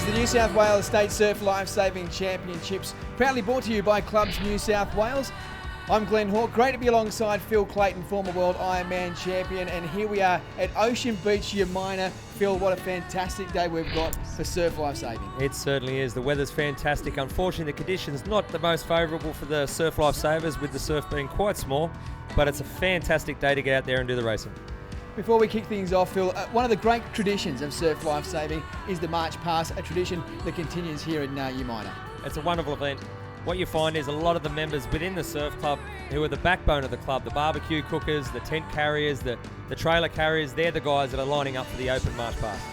is the New South Wales State Surf Lifesaving Championships, proudly brought to you by Clubs New South Wales. I'm Glenn Hawke, great to be alongside Phil Clayton, former World Ironman champion, and here we are at Ocean Beach, Umina. Phil, what a fantastic day we've got for surf lifesaving. It certainly is. The weather's fantastic. Unfortunately, the conditions not the most favourable for the surf lifesavers, with the surf being quite small, but it's a fantastic day to get out there and do the racing. Before we kick things off, Phil, one of the great traditions of surf lifesaving is the March Past, a tradition that continues here in Umina. It's a wonderful event. What you find is a lot of the members within the surf club, who are the backbone of the club, the barbecue cookers, the tent carriers, the trailer carriers, they're the guys that are lining up for the Open March Past.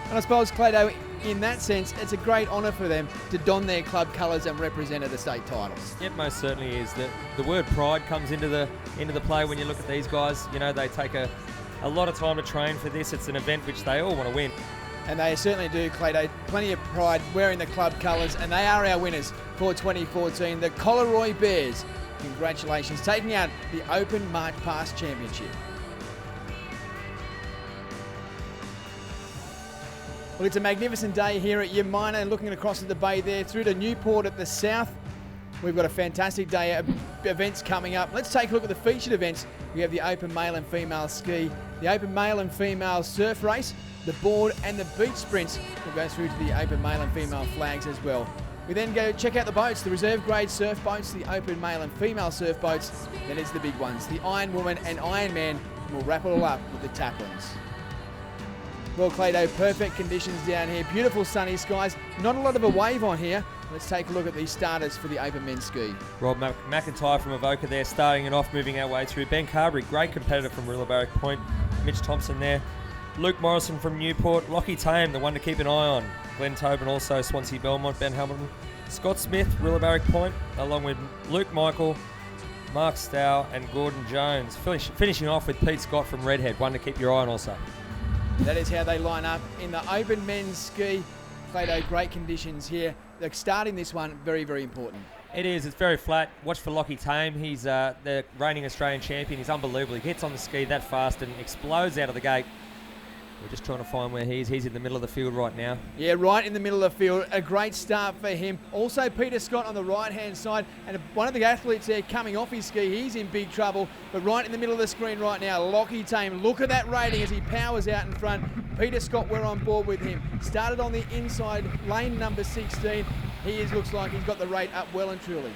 And I suppose, Clado, in that sense, it's a great honour for them to don their club colours and represent at the state titles. It most certainly is. The word pride comes into the play when you look at these guys. You know, they take a lot of time to train for this. It's an event which they all want to win. And they certainly do, Clado. Plenty of pride wearing the club colours, and they are our winners for 2014, the Collaroy Bears. Congratulations, taking out the Open March Past Championship. Well, it's a magnificent day here at Umina, and looking across at the bay there through to Newport at the south. We've got a fantastic day of events coming up. Let's take a look at the featured events. We have the Open Male and Female Ski, the Open Male and Female Surf Race, the board and the beach sprints. We'll go through to the Open Male and Female Flags as well. We then go check out the boats, the reserve grade surf boats, the Open Male and Female surf boats. Then it's the big ones, the Iron Woman and Iron Man. And we'll wrap it all up with the taplings. Well, Clado, perfect conditions down here. Beautiful sunny skies. Not a lot of a wave on here. Let's take a look at these starters for the Open Men's Ski. Rob McIntyre from Avoca there, starting it off, moving our way through. Ben Carberry, great competitor from Rillabarrack Point. Mitch Thompson there. Luke Morrison from Newport. Lockie Tame, the one to keep an eye on. Glenn Tobin also, Swansea Belmont. Ben Hamilton. Scott Smith, Rillabarrack Point, along with Luke Michael, Mark Stow and Gordon Jones. Finishing off with Pete Scott from Redhead, one to keep your eye on also. That is how they line up in the Open Men's Ski. Clado, great conditions here. They're starting this one, very, very important. It is. It's very flat. Watch for Lockie Tame. He's the reigning Australian champion. He's unbelievable. He gets on the ski that fast and explodes out of the gate. We're just trying to find where he is. He's in the middle of the field right now. Yeah, right in the middle of the field. A great start for him. Also, Peter Scott on the right-hand side. And one of the athletes there coming off his ski. He's in big trouble. But right in the middle of the screen right now, Lockie Tame. Look at that rating as he powers out in front. Peter Scott, we're on board with him. Started on the inside, lane number 16. Looks like he's got the rate up well and truly.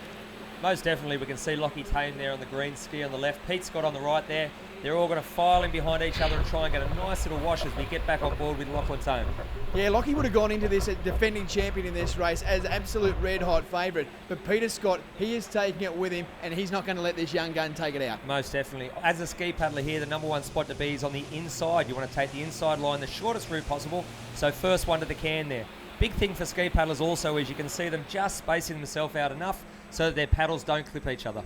Most definitely. We can see Lockie Tame there on the green ski on the left. Pete Scott on the right there. They're all going to file in behind each other and try and get a nice little wash as we get back on board with Lachlan Tame. Yeah, Lockie would have gone into this as defending champion in this race as absolute red-hot favourite. But Peter Scott, he is taking it with him, and he's not going to let this young gun take it out. Most definitely. As a ski paddler here, the number one spot to be is on the inside. You want to take the inside line, the shortest route possible. So first one to the can there. Big thing for ski paddlers also is you can see them just spacing themselves out enough so that their paddles don't clip each other.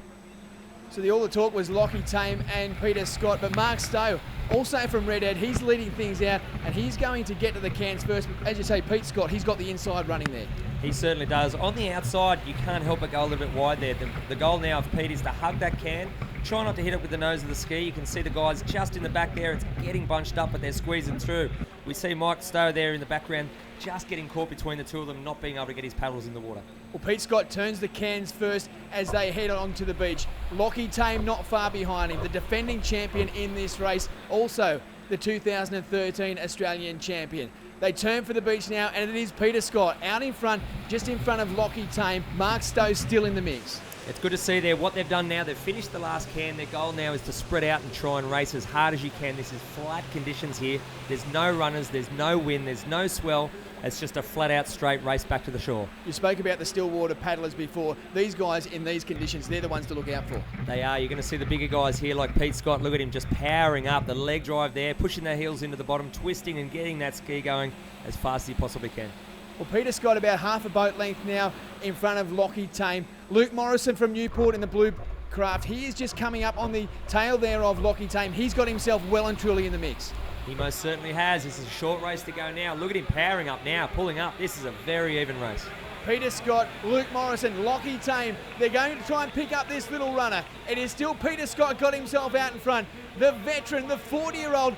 So all the talk was Lockie Tame and Peter Scott, but Mark Stowe, also from Redhead, he's leading things out, and he's going to get to the cans first. As you say, Pete Scott, he's got the inside running there. He certainly does. On the outside, you can't help but go a little bit wide there. The goal now of Pete is to hug that can. Try not to hit it with the nose of the ski. You can see the guys just in the back there. It's getting bunched up, but they're squeezing through. We see Mike Stowe there in the background, just getting caught between the two of them, not being able to get his paddles in the water. Well, Pete Scott turns the cans first as they head on to the beach. Lockie Tame not far behind him, the defending champion in this race, also the 2013 Australian champion. They turn for the beach now, and it is Peter Scott out in front, just in front of Lockie Tame. Mark Stowe still in the mix. It's good to see there what they've done now. They've finished the last can. Their goal now is to spread out and try and race as hard as you can. This is flat conditions here. There's no runners, there's no wind, there's no swell. It's just a flat-out straight race back to the shore. You spoke about the Stillwater paddlers before. These guys in these conditions, they're the ones to look out for. They are. You're going to see the bigger guys here like Pete Scott. Look at him just powering up. The leg drive there, pushing their heels into the bottom, twisting and getting that ski going as fast as he possibly can. Well, Peter Scott about half a boat length now in front of Lockie Tame. Luke Morrison from Newport in the blue craft. He is just coming up on the tail there of Lockie Tame. He's got himself well and truly in the mix. He most certainly has. This is a short race to go now. Look at him powering up now, pulling up. This is a very even race. Peter Scott, Luke Morrison, Lockie Tame. They're going to try and pick up this little runner. It is still Peter Scott got himself out in front. The veteran, the 40-year-old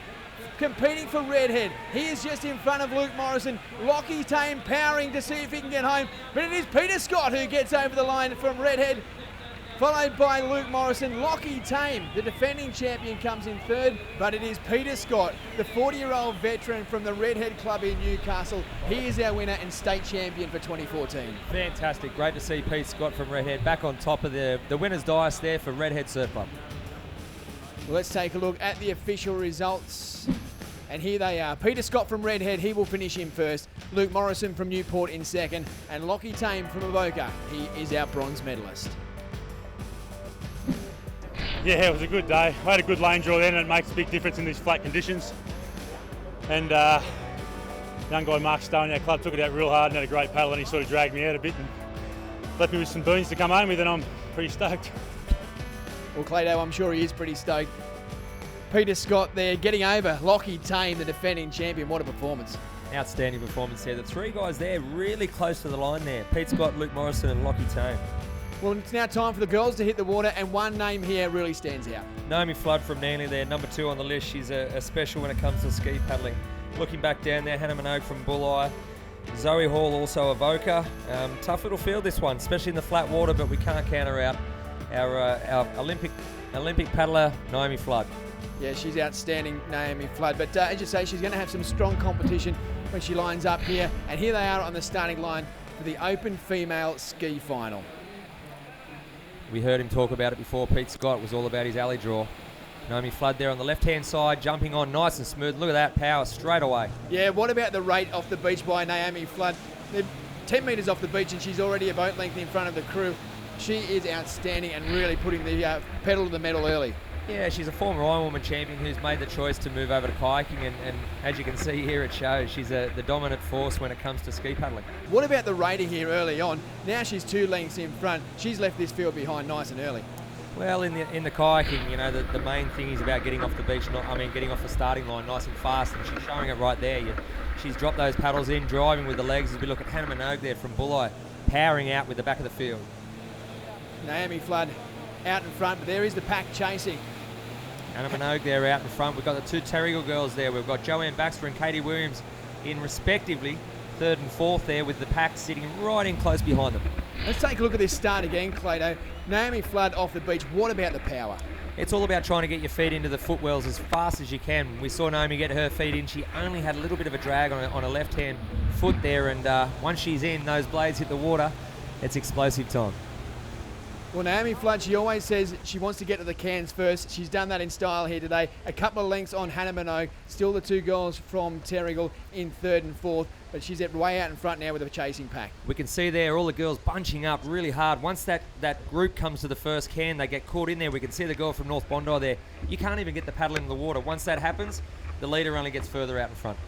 competing for Redhead. He is just in front of Luke Morrison. Lockie Tame powering to see if he can get home, but it is Peter Scott who gets over the line from Redhead, followed by Luke Morrison. Lockie Tame, the defending champion, comes in third, but it is Peter Scott, the 40-year-old veteran from the Redhead Club in Newcastle. He is our winner and state champion for 2014. Fantastic. Great to see Pete Scott from Redhead back on top of the winner's dais there for Redhead Surf Club. Well, let's take a look at the official results. And here they are. Peter Scott from Redhead, he will finish in first. Luke Morrison from Newport in second. And Lockie Tame from Avoca, he is our bronze medalist. Yeah, it was a good day. I had a good lane draw then, and it makes a big difference in these flat conditions. And young guy Mark Stone, our club, took it out real hard and had a great paddle, and he sort of dragged me out a bit and left me with some beans to come home with, and I'm pretty stoked. Well, Clado, I'm sure he is pretty stoked. Peter Scott there getting over Lockie Tame, the defending champion. What a performance. Outstanding performance there. The three guys there really close to the line there. Pete Scott, Luke Morrison and Lockie Tame. Well, it's now time for the girls to hit the water, and one name here really stands out. Naomi Flood from Manly there, number 2 on the list. She's a special when it comes to ski paddling. Looking back down there, Hannah Minogue from Bulleye. Zoe Hall also Avoca. Tough little field this one, especially in the flat water, but we can't counter out our Olympic paddler, Naomi Flood. Yeah, she's outstanding, Naomi Flood. But as you say, she's going to have some strong competition when she lines up here. And here they are on the starting line for the Open Female Ski Final. We heard him talk about it before. Pete Scott was all about his alley draw. Naomi Flood there on the left-hand side, jumping on nice and smooth. Look at that power straight away. Yeah, what about the rate off the beach by Naomi Flood? They're 10 metres off the beach and she's already a boat length in front of the crew. She is outstanding and really putting the pedal to the metal early. Yeah, she's a former Ironwoman champion who's made the choice to move over to kayaking, and as you can see here, it shows she's the dominant force when it comes to ski paddling. What about the rating here early on? Now she's 2 lengths in front. She's left this field behind nice and early. Well, in the kayaking, you know, the main thing is about getting off the beach, getting off the starting line nice and fast, and she's showing it right there. She's dropped those paddles in, driving with the legs, as we look at Hannah Minogue there from Bulleye, powering out with the back of the field. Naomi Flood out in front, but there is the pack chasing. Hannah Minogue there out in front. We've got the 2 Terrigal girls there. We've got Joanne Baxter and Katie Williams in respectively 3rd and 4th there, with the pack sitting right in close behind them. Let's take a look at this start again, Clado. Naomi Flood off the beach. What about the power? It's all about trying to get your feet into the footwells as fast as you can. We saw Naomi get her feet in. She only had a little bit of a drag on her left-hand foot there, and once she's in, those blades hit the water, it's explosive time. Well, Naomi Flood, she always says she wants to get to the cans first. She's done that in style here today. A couple of lengths on Hannah Minogue. Still the 2 girls from Terrigal in 3rd and 4th, but she's way out in front now with a chasing pack. We can see there all the girls bunching up really hard. Once that group comes to the first can, they get caught in there. We can see the girl from North Bondi there. You can't even get the paddle in the water. Once that happens, the leader only gets further out in front.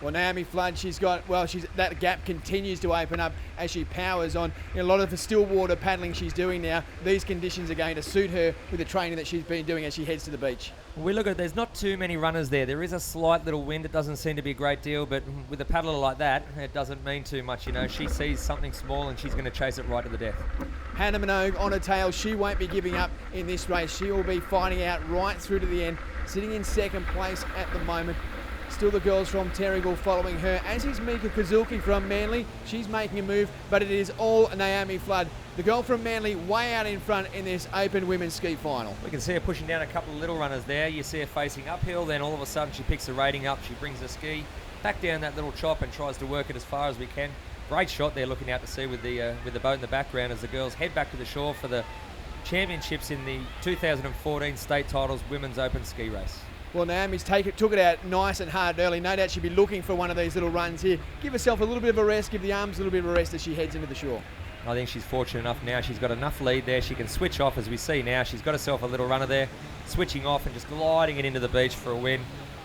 Well, Naomi Flood, that gap continues to open up as she powers on. A lot of the still water paddling she's doing now, these conditions are going to suit her with the training that she's been doing as she heads to the beach. We look at it, there's not too many runners there. There is a slight little wind. It doesn't seem to be a great deal, but with a paddler like that, it doesn't mean too much. You know, she sees something small and she's going to chase it right to the death. Hannah Minogue on her tail. She won't be giving up in this race. She will be fighting out right through to the end, sitting in 2nd place at the moment. Still the girls from Terrigal following her, as is Mika Kazuki from Manly. She's making a move, but it is all Naomi Flood. The girl from Manly way out in front in this Open Women's Ski Final. We can see her pushing down a couple of little runners there. You see her facing uphill, then all of a sudden she picks the rating up, she brings the ski back down that little chop and tries to work it as far as we can. Great shot there looking out to sea with the boat in the background as the girls head back to the shore for the championships in the 2014 State Titles Women's Open Ski Race. Well, Naomi's took it out nice and hard early. No doubt she'll be looking for one of these little runs here. Give herself a little bit of a rest, give the arms a little bit of a rest as she heads into the shore. I think she's fortunate enough now. She's got enough lead there. She can switch off, as we see now. She's got herself a little runner there, switching off and just gliding it into the beach for a win.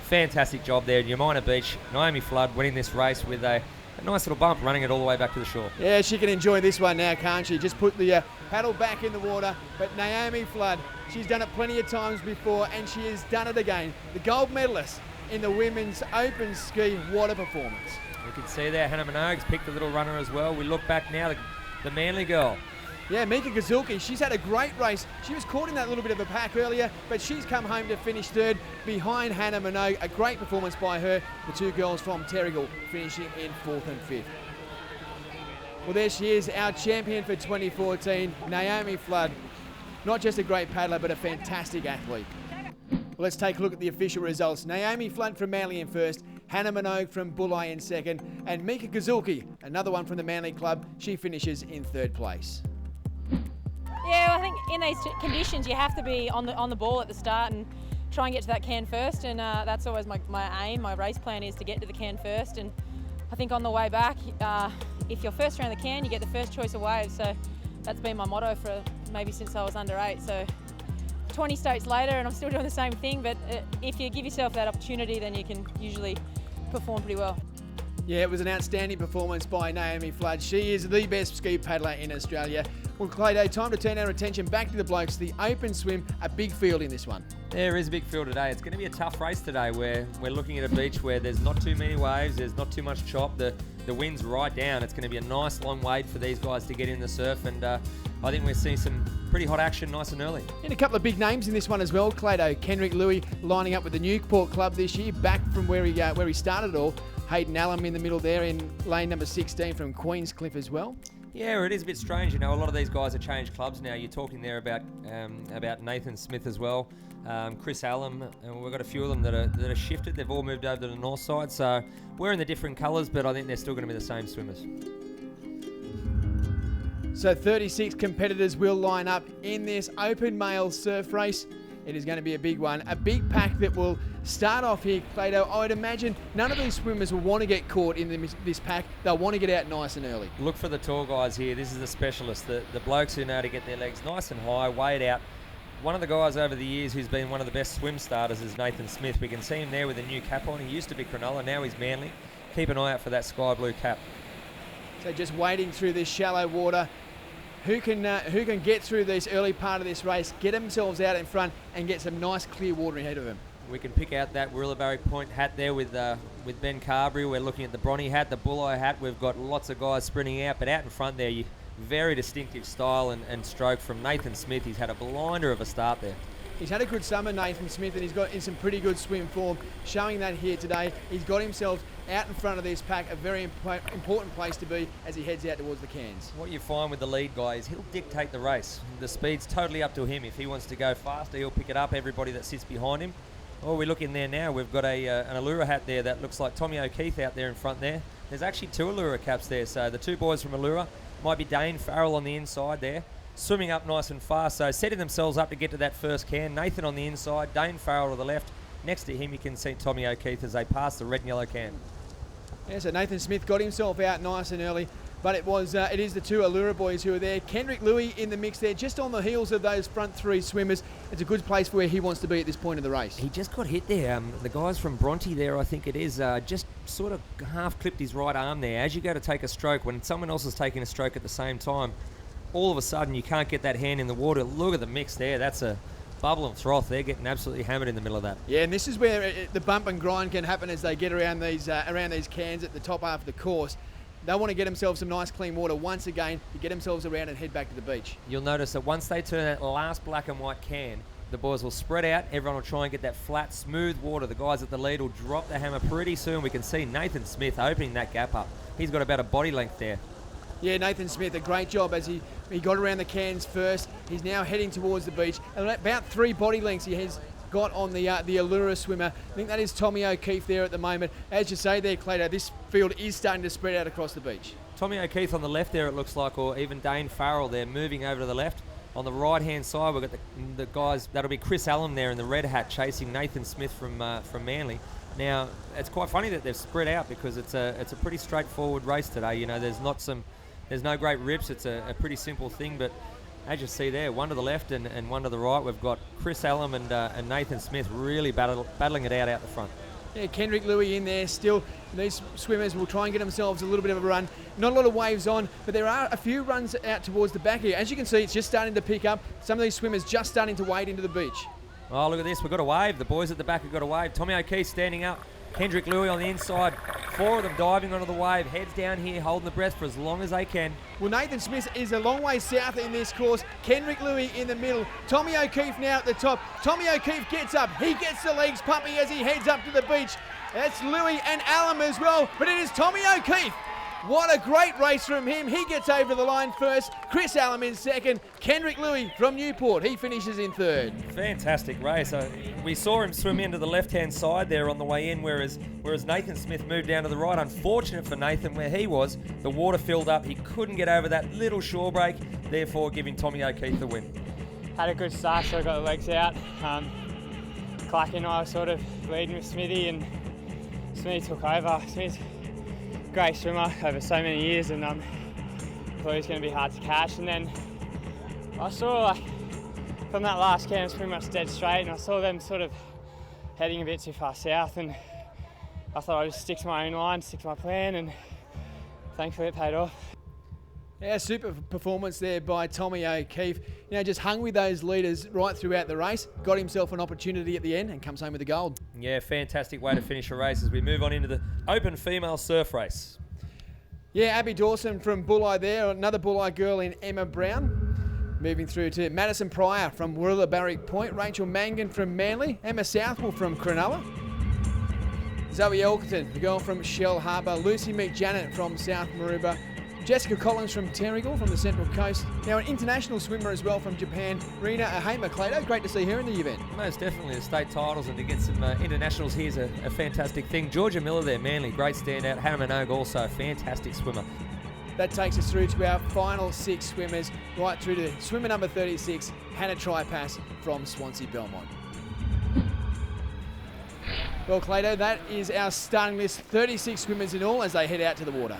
Fantastic job there at Umina Beach. Naomi Flood winning this race with a nice little bump, running it all the way back to the shore. Yeah, she can enjoy this one now, can't she? Just put the paddle back in the water. But Naomi Flood, she's done it plenty of times before, and she has done it again. The gold medalist in the Women's Open Ski. What a performance. You can see there Hannah Minogue's picked a little runner as well. We look back now, the Manly girl, Yeah, Mika Gazulki, she's had a great race. She was caught in that little bit of a pack earlier, but she's come home to finish third behind Hannah Minogue. A great performance by her. The two girls from Terrigal finishing in 4th and 5th. Well, there she is, our champion for 2014, Naomi Flood. Not just a great paddler, but a fantastic athlete. Well, let's take a look at the official results. Naomi Flood from Manly in first, Hannah Minogue from Bulli in second, and Mika Gazulki, another one from the Manly club, she finishes in 3rd place. Yeah, I think in these conditions you have to be on the ball at the start and try and get to that can first, and that's always my aim. My race plan is to get to the can first, and I think on the way back, if you're first around the can, you get the first choice of waves. So that's been my motto for maybe since I was under 8. So 20 states later, and I'm still doing the same thing. But if you give yourself that opportunity, then you can usually perform pretty well. Yeah, it was an outstanding performance by Naomi Flood. She is the best ski paddler in Australia. Well, Clayday, time to turn our attention back to the blokes. The open swim, a big field in this one. There is a big field today. It's going to be a tough race today where we're looking at a beach where there's not too many waves, there's not too much chop, the wind's right down. It's going to be a nice long wait for these guys to get in the surf, and I think we're seeing some pretty hot action nice and early. And a couple of big names in this one as well, Claydo. Kendrick Louis lining up with the Newport club this year, back from where he started it all. Hayden Allen in the middle there in lane number 16 from Queenscliff as well. Yeah, it is a bit strange. You know, a lot of these guys have changed clubs now. You're talking there about Nathan Smith as well, Chris Allen, and we've got a few of them that are shifted. They've all moved over to the north side, so we're in the different colours, but I think they're still going to be the same swimmers. So 36 competitors will line up in this open male surf race. It is going to be a big one, a big pack that will start off here, Plato. I would imagine none of these swimmers will want to get caught in this pack. They'll want to get out nice and early. Look for the tall guys here. This is the specialists, the blokes who know how to get their legs nice and high, wade out. One of the guys over the years who's been one of the best swim starters is Nathan Smith. We can see him there with a new cap on. He used to be Cronulla, now he's Manly. Keep an eye out for that sky blue cap. So just wading through this shallow water. Who can get through this early part of this race, get themselves out in front and get some nice clear water ahead of them? We can pick out that Wirralabarry Point hat there with Ben Carberry. We're looking at the Bronny hat, the Bulli hat. We've got lots of guys sprinting out, but out in front there, very distinctive style and stroke from Nathan Smith. He's had a blinder of a start there. He's had a good summer, Nathan Smith, and he's got in some pretty good swim form, showing that here today. He's got himself out in front of this pack, a very important place to be as he heads out towards the cans. What you find with the lead guy is he'll dictate the race. The speed's totally up to him. If he wants to go faster, he'll pick it up, everybody that sits behind him. Oh, we look in there now. We've got an Allura hat there that looks like Tommy O'Keefe out there in front there. There's actually two Allura caps there, so the two boys from Allura might be Dane Farrell on the inside there, swimming up nice and fast, so setting themselves up to get to that first can. Nathan on the inside, Dane Farrell to the left. Next to him, you can see Tommy O'Keefe as they pass the red and yellow can. Yeah, so Nathan Smith got himself out nice and early, but it is the two Allura boys who are there. Kendrick Louis in the mix there, just on the heels of those front three swimmers. It's a good place for where he wants to be at this point of the race. He just got hit there. The guys from Bronte there, I think it is, just sort of half clipped his right arm there. As you go to take a stroke, when someone else is taking a stroke at the same time, all of a sudden you can't get that hand in the water. Look at the mix there. That's a bubble and froth. They're getting absolutely hammered in the middle of that. Yeah, and this is where the bump and grind can happen as they get around these cans at the top half of the course. They want to get themselves some nice clean water once again to get themselves around and head back to the beach. You'll notice that once they turn that last black and white can, the boys will spread out. Everyone will try and get that flat, smooth water. The guys at the lead will drop the hammer pretty soon. We can see Nathan Smith opening that gap up. He's got about a body length there. Yeah, Nathan Smith, a great job as he got around the cans first. He's now heading towards the beach. And about 3 body lengths he has got on the Allura swimmer. I think that is Tommy O'Keefe there at the moment. As you say there, Clado, this field is starting to spread out across the beach. Tommy O'Keefe on the left there, it looks like, or even Dane Farrell there moving over to the left. On the right-hand side, we've got the guys, that'll be Chris Allen there in the red hat chasing Nathan Smith from Manly. Now, it's quite funny that they've spread out because it's a pretty straightforward race today. You know, there's no great rips. It's a pretty simple thing, but as you see there, one to the left and one to the right, we've got Chris Allen and Nathan Smith really battling it out the front. Yeah, Kendrick Louis in there still. These swimmers will try and get themselves a little bit of a run. Not a lot of waves on, but there are a few runs out towards the back here. As you can see, it's just starting to pick up. Some of these swimmers just starting to wade into the beach. Oh, look at this. We've got a wave. The boys at the back have got a wave. Tommy O'Keefe standing up. Kendrick Louis on the inside. 4 of them diving onto the wave, heads down here, holding the breath for as long as they can. Well, Nathan Smith is a long way south in this course. Kendrick Louis in the middle. Tommy O'Keefe now at the top. Tommy O'Keefe gets up. He gets the legs pumping as he heads up to the beach. That's Louis and Allen as well, but it is Tommy O'Keefe. What a great race from him. He gets over the line first. Chris Allen in second. Kendrick Louis from Newport, he finishes in third. Fantastic race. We saw him swim into the left-hand side there on the way in, whereas Nathan Smith moved down to the right. Unfortunate for Nathan where he was. The water filled up. He couldn't get over that little shore break, therefore giving Tommy O'Keefe the win. Had a good start, so I got the legs out. Clacky and I were sort of leading with Smithy, and Smithy took over. Smith's a great swimmer over so many years, and thought he was going to be hard to catch. And then I saw, from that last can, it was pretty much dead straight, and I saw them sort of heading a bit too far south, and I thought I'd just stick to my own line, stick to my plan, and thankfully it paid off. Yeah, super performance there by Tommy O'Keefe. You know, just hung with those leaders right throughout the race, got himself an opportunity at the end and comes home with the gold. Yeah, fantastic way to finish a race as we move on into the open female surf race. Yeah, Abby Dawson from Bulli there, another Bulli girl in Emma Brown. Moving through to Madison Pryor from Warilla Barrack Point, Rachel Mangan from Manly, Emma Southwell from Cronulla, Zoe Elkerton, the girl from Shell Harbour, Lucy McJanet from South Maroubra, Jessica Collins from Terrigal from the Central Coast. Now an international swimmer as well from Japan, Rena Ahema-Clado. Great to see her in the event. Most definitely the state titles, and to get some internationals here is a fantastic thing. Georgia Miller there, Manly, great standout. Hannah Minogue also a fantastic swimmer. That takes us through to our final 6 swimmers, right through to swimmer number 36, Hannah Tripass from Swansea Belmont. Well, Clado, that is our starting list, 36 swimmers in all as they head out to the water.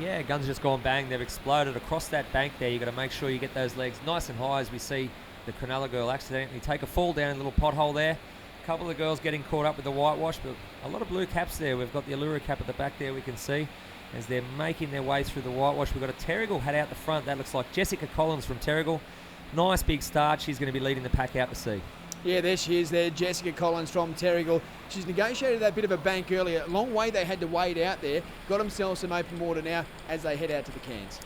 Yeah, guns just gone bang. They've exploded across that bank there. You've got to make sure you get those legs nice and high as we see the Cronulla girl accidentally take a fall down a little pothole there. A couple of girls getting caught up with the whitewash, but a lot of blue caps there. We've got the Allura cap at the back there we can see as they're making their way through the whitewash. We've got a Terrigal hat out the front. That looks like Jessica Collins from Terrigal. Nice big start. She's going to be leading the pack out to sea. Yeah, there she is there, Jessica Collins from Terrigal. She's negotiated that bit of a bank earlier. A long way they had to wade out there. Got themselves some open water now as they head out to the cans.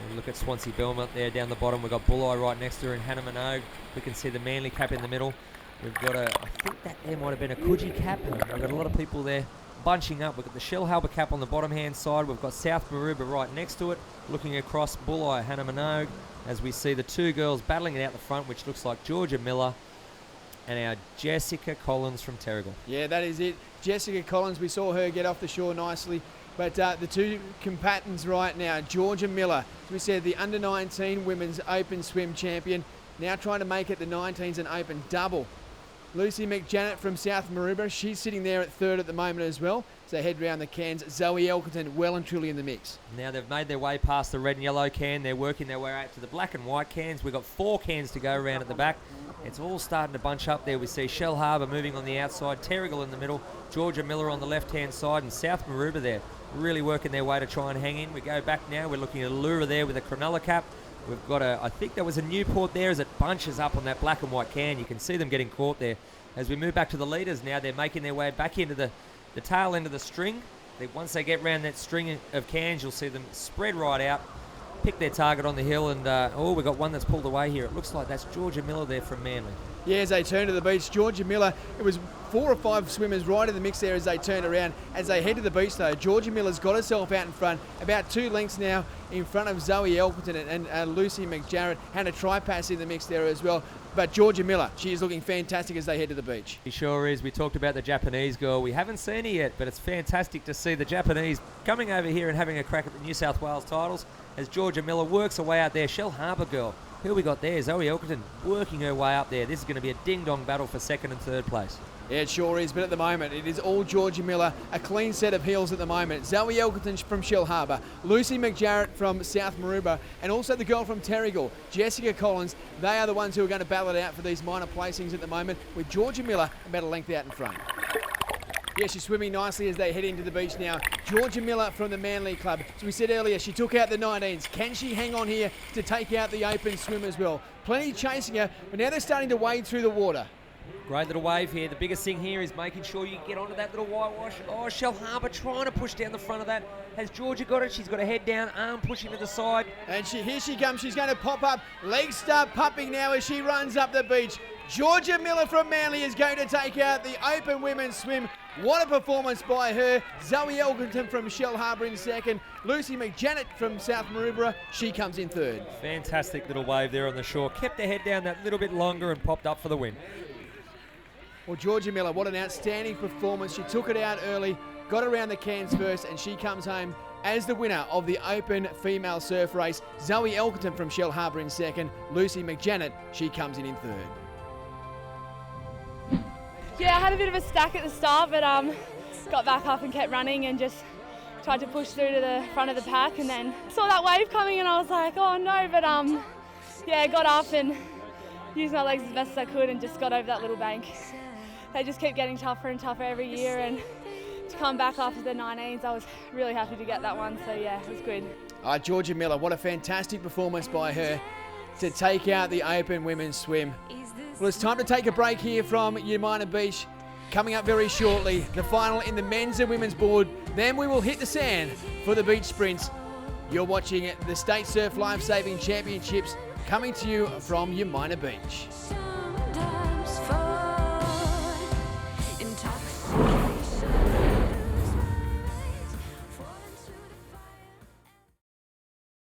And look at Swansea Belmont there down the bottom. We've got Bulli right next to her and Hannah Minogue. We can see the Manly cap in the middle. We've got I think that there might have been a Coogee cap. And we've got a lot of people there bunching up. We've got the Shell Harbour cap on the bottom hand side. We've got South Maroubra right next to it. Looking across, Bulli, Hannah Minogue, as we see the 2 girls battling it out the front, which looks like Georgia Miller and our Jessica Collins from Terrigal. Yeah, that is it. Jessica Collins, we saw her get off the shore nicely. But the 2 combatants right now, Georgia Miller, as we said, the under-19 women's open swim champion, now trying to make it the 19s and open double. Lucy McJanet from South Maroubra, she's sitting there at 3rd at the moment as well. So head round the cans. Zoe Elkerton well and truly in the mix. Now they've made their way past the red and yellow can. They're working their way out to the black and white cans. We've got 4 cans to go around at the back. It's all starting to bunch up there. We see Shell Harbour moving on the outside, Terrigal in the middle, Georgia Miller on the left-hand side, and South Maroubra there really working their way to try and hang in. We go back now. We're looking at Allura there with a Cronulla cap. We've got I think there was a Newport there as it bunches up on that black and white can. You can see them getting caught there. As we move back to the leaders now, they're making their way back into the tail end of the string. Once they get around that string of cans, you'll see them spread right out, pick their target on the hill, and we've got one that's pulled away here. It looks like that's Georgia Miller there from Manly. Yeah, as they turn to the beach, Georgia Miller, it was 4 or 5 swimmers right in the mix there as they turned around. As they head to the beach though, Georgia Miller's got herself out in front, about 2 lengths now in front of Zoe Elkerton and Lucy McJarrett. Hannah Tripass in the mix there as well. But Georgia Miller, she is looking fantastic as they head to the beach. She sure is. We talked about the Japanese girl. We haven't seen her yet, but it's fantastic to see the Japanese coming over here and having a crack at the New South Wales titles as Georgia Miller works her way out there. Shell Harbour girl. Who we got there? Zoe Elkerton working her way up there. This is going to be a ding-dong battle for 2nd and 3rd place. Yeah, it sure is, but at the moment, it is all Georgia Miller, a clean set of heels at the moment. Zoe Elkerton from Shell Harbour, Lucy McJarrett from South Maroubra, and also the girl from Terrigal, Jessica Collins. They are the ones who are going to battle it out for these minor placings at the moment, with Georgia Miller about a length out in front. Yeah, she's swimming nicely as they head into the beach now. Georgia Miller from the Manly Club. As we said earlier, she took out the 19s. Can she hang on here to take out the open swim as well? Plenty chasing her, but now they're starting to wade through the water. Great little wave here. The biggest thing here is making sure you get onto that little whitewash. Oh, Shell Harbour trying to push down the front of that. Has Georgia got it? She's got her head down, arm pushing to the side. And here she comes. She's going to pop up. Legs start pumping now as she runs up the beach. Georgia Miller from Manly is going to take out the open women's swim. What a performance by her. Zoe Elkington from Shell Harbour in second. Lucy McJanet from South Maroubra, she comes in third. Fantastic little wave there on the shore. Kept her head down that little bit longer and popped up for the win. Well, Georgia Miller, what an outstanding performance. She took it out early, got around the cans first, and she comes home as the winner of the Open Female Surf Race. Zoe Elkington from Shell Harbour in second. Lucy McJanet, she comes in third. Yeah, I had a bit of a stack at the start, but got back up and kept running and just tried to push through to the front of the pack, and then saw that wave coming and I was like, oh no, but yeah, got up and used my legs as best as I could and just got over that little bank. They just keep getting tougher and tougher every year, and to come back after the 19s, I was really happy to get that one, so yeah, it was good. Georgia Miller, what a fantastic performance by her to take out the Open Women's Swim. Well, it's time to take a break here from Umina Beach. Coming up very shortly, the final in the men's and women's board. Then we will hit the sand for the beach sprints. You're watching the State Surf Lifesaving Championships coming to you from Umina Beach.